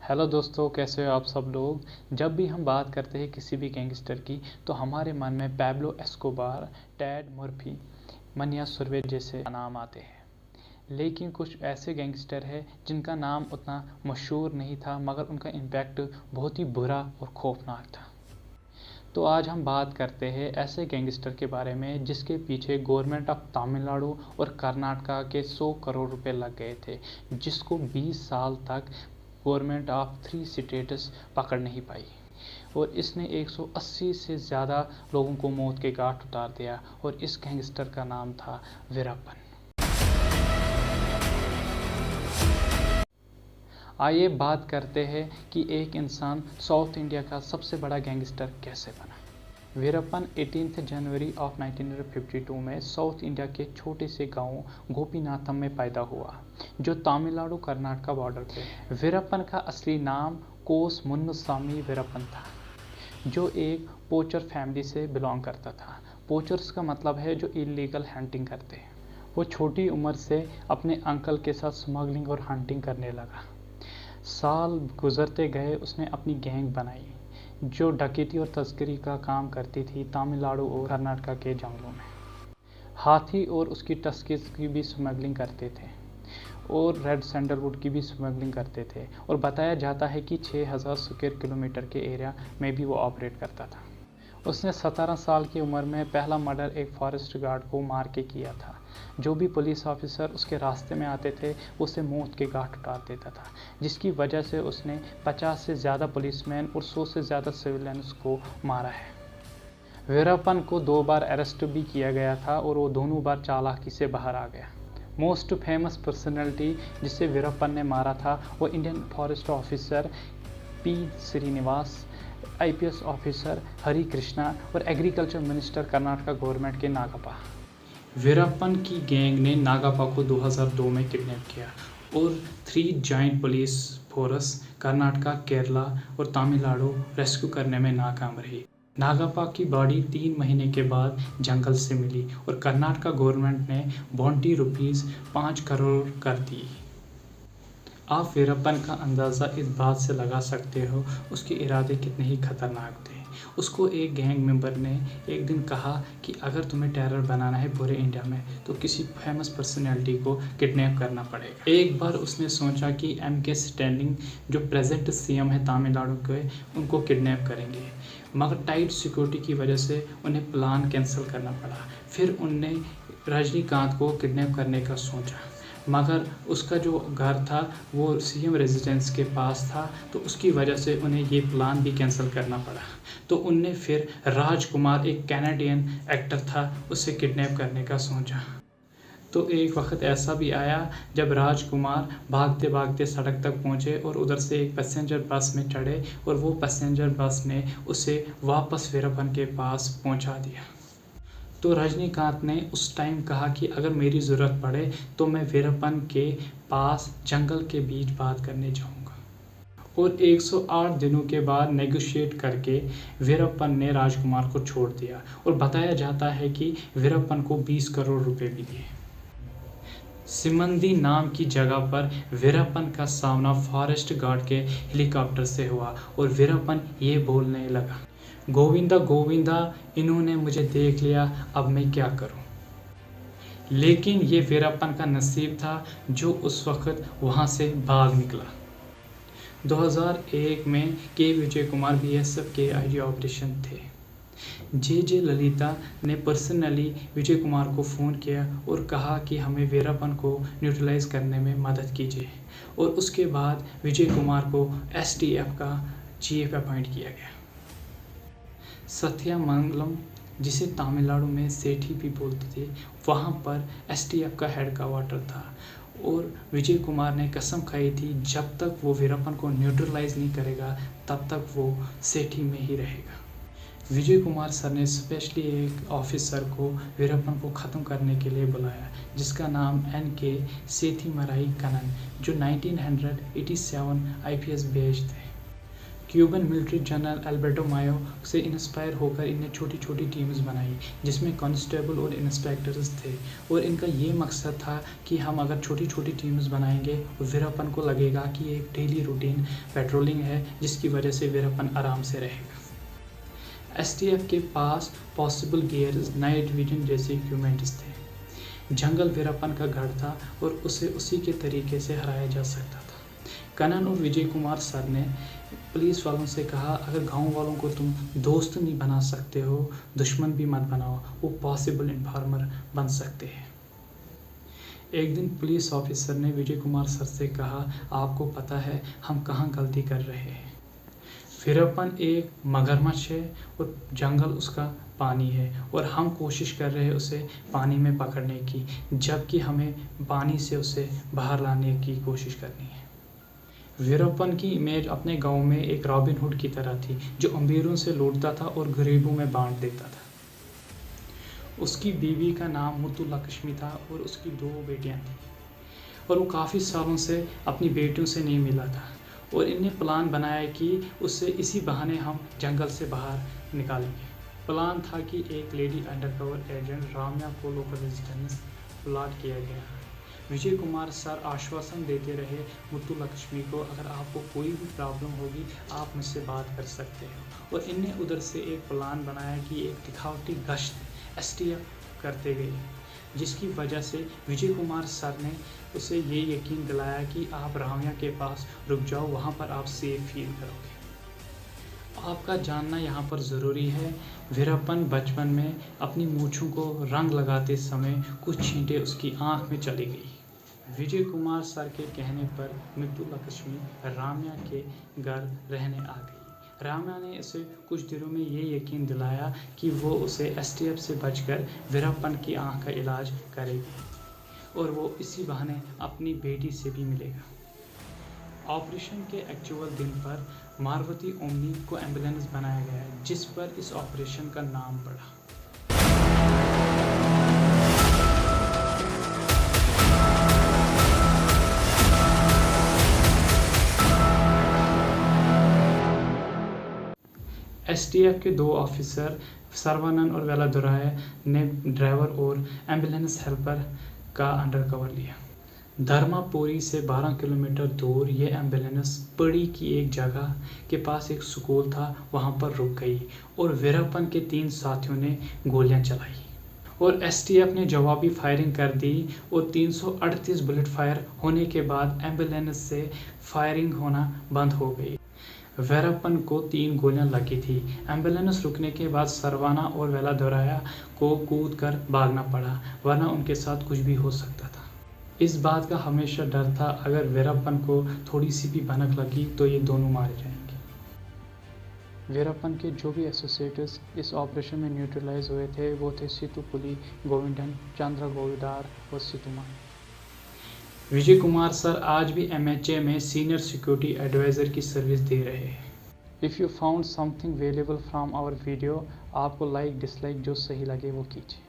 Hello दोस्तों, कैसे हो आप सब लोग। जब भी हम बात करते हैं किसी भी गैंगस्टर की तो हमारे मन में पैब्लो एस्कोबार, टेड मर्फी, मनिया सुरवे जैसे नाम आते हैं। लेकिन कुछ ऐसे गैंगस्टर हैं जिनका नाम उतना मशहूर नहीं था, मगर उनका इम्पैक्ट बहुत ही बुरा और खौफनाक था। तो आज हम बात करते हैं ऐसे गैंगस्टर के बारे में जिसके पीछे गवर्नमेंट ऑफ तमिलनाडु और कर्नाटका के 100 करोड़ रुपए लग गए थे, जिसको 20 साल तक गवर्नमेंट ऑफ 3 स्टेट्स पकड़ नहीं पाई और इसने 180 से ज़्यादा लोगों को मौत के घाट उतार दिया। और इस गैंगस्टर का नाम था वीरप्पन। आइए बात करते हैं कि एक इंसान साउथ इंडिया का सबसे बड़ा गैंगस्टर कैसे बना। वीरप्पन 18 जनवरी ऑफ 1952 में साउथ इंडिया के छोटे से गांव गोपीनाथम में पैदा हुआ, जो तमिलनाडु कर्नाटका बॉर्डर पे। वीरप्पन का असली नाम कोस मुन्नुसामी वीरप्पन था, जो एक पोचर फैमिली से बिलोंग करता था। पोचर्स का मतलब है जो इलीगल हंटिंग करते हैं। वो छोटी उम्र से अपने अंकल के साथ स्मगलिंग और हंटिंग करने लगा। साल गुजरते गए उसने अपनी गैंग बनाई, जो डकैती और तस्करी का काम करती थी तमिलनाडु और कर्नाटका के जंगलों में। हाथी और उसकी टस्किस की भी स्मगलिंग करते थे और रेड सैंडलवुड की भी स्मगलिंग करते थे। और बताया जाता है कि 6000 स्क्वायर किलोमीटर के एरिया में भी वो ऑपरेट करता था। उसने 17 साल की उम्र में पहला मर्डर एक फॉरेस्ट गार्ड को मार के किया था। जो भी पुलिस ऑफिसर उसके रास्ते में आते थे उसे मौत के घाट उतार देता था, जिसकी वजह से उसने 50 से ज़्यादा पुलिसमैन और 100 से ज़्यादा सिविलियंस को मारा है। वीरप्पन को 2 बार अरेस्ट भी किया गया था और वो दोनों बार चालाकी से बाहर आ गया। मोस्ट फेमस पर्सनैलिटी जिसे वीरप्पन ने मारा था वो Indian forest officer P Srinivas, IPS officer Hari Krishna और एग्रीकल्चर मिनिस्टर कर्नाटका गवर्नमेंट के नागप्पा। वीरप्पन की गैंग ने नागप्पा को 2002 में किडनैप किया और 3 joint police force Karnataka, Kerala और तमिलनाडु रेस्क्यू करने में नाकाम रही। नागप्पा की बॉडी 3 महीने के बाद जंगल से मिली और कर्नाटका गवर्नमेंट ने बॉन्टी ₹5 करोड़ कर दी। आप वीरप्पन का अंदाज़ा इस बात से लगा सकते हो उसके इरादे कितने ही खतरनाक थे। उसको एक गैंग मेंबर ने एक दिन कहा कि अगर तुम्हें टेरर बनाना है पूरे इंडिया में तो किसी फेमस पर्सनैलिटी को किडनैप करना पड़ेगा। एक बार उसने सोचा कि MK स्टैलिन, जो प्रेजेंट CM है तमिलनाडु के, उनको किडनैप करेंगे, मगर टाइट सिक्योरिटी की वजह से उन्हें प्लान कैंसिल करना पड़ा। फिर उनने रजनीकांत को किडनैप करने का सोचा, मगर उसका जो घर था वो CM रेजिडेंस के पास था, तो उसकी वजह से उन्हें ये प्लान भी कैंसिल करना पड़ा। तो उनने फिर राजकुमार, एक कैनेडियन एक्टर था, उससे किडनैप करने का सोचा। तो एक वक्त ऐसा भी आया जब राजकुमार भागते भागते सड़क तक पहुंचे और उधर से एक पैसेंजर बस में चढ़े और वो पैसेंजर बस ने उसे वापस वीरप्पन के पास पहुंचा दिया। तो रजनीकांत ने उस टाइम कहा कि अगर मेरी ज़रूरत पड़े तो मैं वीरप्पन के पास जंगल के बीच बात करने जाऊंगा। और 108 दिनों के बाद नेगोशिएट करके वीरप्पन ने राजकुमार को छोड़ दिया और बताया जाता है कि वीरप्पन को 20 करोड़ रुपए भी दिए। सिमंदी नाम की जगह पर वीरप्पन का सामना फॉरेस्ट गार्ड के हेलीकॉप्टर से हुआ और वीरप्पन ये बोलने लगा, गोविंदा गोविंदा, इन्होंने मुझे देख लिया, अब मैं क्या करूं। लेकिन ये वीरप्पन का नसीब था जो उस वक्त वहां से भाग निकला। 2001 में के विजय कुमार BSF के IG ऑपरेशन थे। जे ललिता ने पर्सनली विजय कुमार को फ़ोन किया और कहा कि हमें वीरप्पन को न्यूट्रलाइज करने में मदद कीजिए। और उसके बाद विजय कुमार को STF का चीफ अपॉइंट किया गया। सत्यमंगलम, जिसे तमिलनाडु में सेठी भी बोलते थे, वहाँ पर STF का हेड क्वार्टर था और विजय कुमार ने कसम खाई थी जब तक वो वीरप्पन को न्यूट्रलाइज नहीं करेगा तब तक वो सेठी में ही रहेगा। विजय कुमार सर ने स्पेशली एक ऑफिसर को वीरप्पन को ख़त्म करने के लिए बुलाया, जिसका नाम NK सेठी मराई कनन, जो 1987 IPS बैच थे। क्यूबन मिलिट्री जनरल अल्बर्टो मायो से इंस्पायर होकर इन्हें छोटी छोटी टीम्स बनाई जिसमें कांस्टेबल और इंस्पेक्टर्स थे, और इनका ये मकसद था कि हम अगर छोटी छोटी टीम्स बनाएंगे वीरप्पन को लगेगा कि एक डेली रूटीन पेट्रोलिंग है, जिसकी वजह से वीरप्पन आराम से रहेगा। एसटीएफ के पास पॉसिबल गियर्स, नाइट विजन जैसे इक्विपमेंट्स थे। जंगल वीरप्पन का घर था और उसे उसी के तरीके से हराया जा सकता था। कनन और विजय कुमार सर ने पुलिस वालों से कहा, अगर गांव वालों को तुम दोस्त नहीं बना सकते हो, दुश्मन भी मत बनाओ, वो पॉसिबल इन्फॉर्मर बन सकते हैं। एक दिन पुलिस ऑफिसर ने विजय कुमार सर से कहा, आपको पता है हम कहाँ गलती कर रहे हैं? वीरप्पन एक मगरमच्छ है और जंगल उसका पानी है, और हम कोशिश कर रहे हैं उसे पानी में पकड़ने की, जबकि हमें पानी से उसे बाहर लाने की कोशिश करनी है। वीरप्पन की इमेज अपने गांव में एक रॉबिन हुड की तरह थी, जो अमीरों से लूटता था और गरीबों में बांट देता था। उसकी बीवी का नाम मुत्तुलक्ष्मी था और उसकी 2 बेटियां थीं, और वो काफ़ी सालों से अपनी बेटियों से नहीं मिला था, और इन्हें प्लान बनाया कि उससे इसी बहाने हम जंगल से बाहर निकालेंगे। प्लान था कि एक लेडी अंडरकवर एजेंट राम्या को लोकल रेजिडेंस प्लाट किया गया। विजय कुमार सर आश्वासन देते रहे मुत्तुलक्ष्मी को, अगर आपको कोई भी प्रॉब्लम होगी आप मुझसे बात कर सकते हो, और इनने उधर से एक प्लान बनाया कि एक दिखावटी गश्त एसटीएफ करते गए, जिसकी वजह से विजय कुमार सर ने उसे ये यकीन दिलाया कि आप राम्या के पास रुक जाओ, वहाँ पर आप सेफ फील करोगे। आपका जानना यहाँ पर ज़रूरी है, वीरप्पन बचपन में अपनी मूंछों को रंग लगाते समय कुछ छींटे उसकी आंख में चली गई। विजय कुमार सर के कहने पर मुत्तुलक्ष्मी राम्या के घर रहने आ गई। राम्या ने उसे कुछ दिनों में ये यकीन दिलाया कि वो उसे एसटीएफ से बचकर वीरप्पन की आंख का इलाज करेगी, और वो इसी बहाने अपनी बेटी से भी मिलेगा। ऑपरेशन के एक्चुअल दिन पर मारुति ओमनी को एम्बुलेंस बनाया गया, जिस पर इस ऑपरेशन का नाम पड़ा। एसटीएफ के 2 ऑफिसर सर्वानंद और वेलादुराय ने ड्राइवर और एम्बुलेंस हेल्पर का अंडरकवर लिया। धर्मापुरी से 12 किलोमीटर दूर ये एम्बुलेंस पड़ी की एक जगह के पास एक स्कूल था, वहाँ पर रुक गई, और वीरप्पन के 3 साथियों ने गोलियां चलाई, और एसटीएफ ने जवाबी फायरिंग कर दी, और 338 बुलेट फायर होने के बाद एम्बुलेंस से फायरिंग होना बंद हो गई। वीरप्पन को 3 गोलियां लगी थी। एम्बुलेंस रुकने के बाद सरवाना और वेलादुराया को कूद कर भागना पड़ा, वरना उनके साथ कुछ भी हो सकता था। इस बात का हमेशा डर था, अगर वीरप्पन को थोड़ी सी भी भनक लगी तो ये दोनों मारे जाएंगे। वीरप्पन के जो भी एसोसिएट्स इस ऑपरेशन में न्यूट्रलाइज हुए थे वो थे सितुपुली, गोविंदन, चंद्र गोविदार और सितुमा। विजय कुमार सर आज भी एमएचए में सीनियर सिक्योरिटी एडवाइज़र की सर्विस दे रहे हैं। If you found something valuable from our video, आपको लाइक डिसलाइक जो सही लगे वो कीजिए।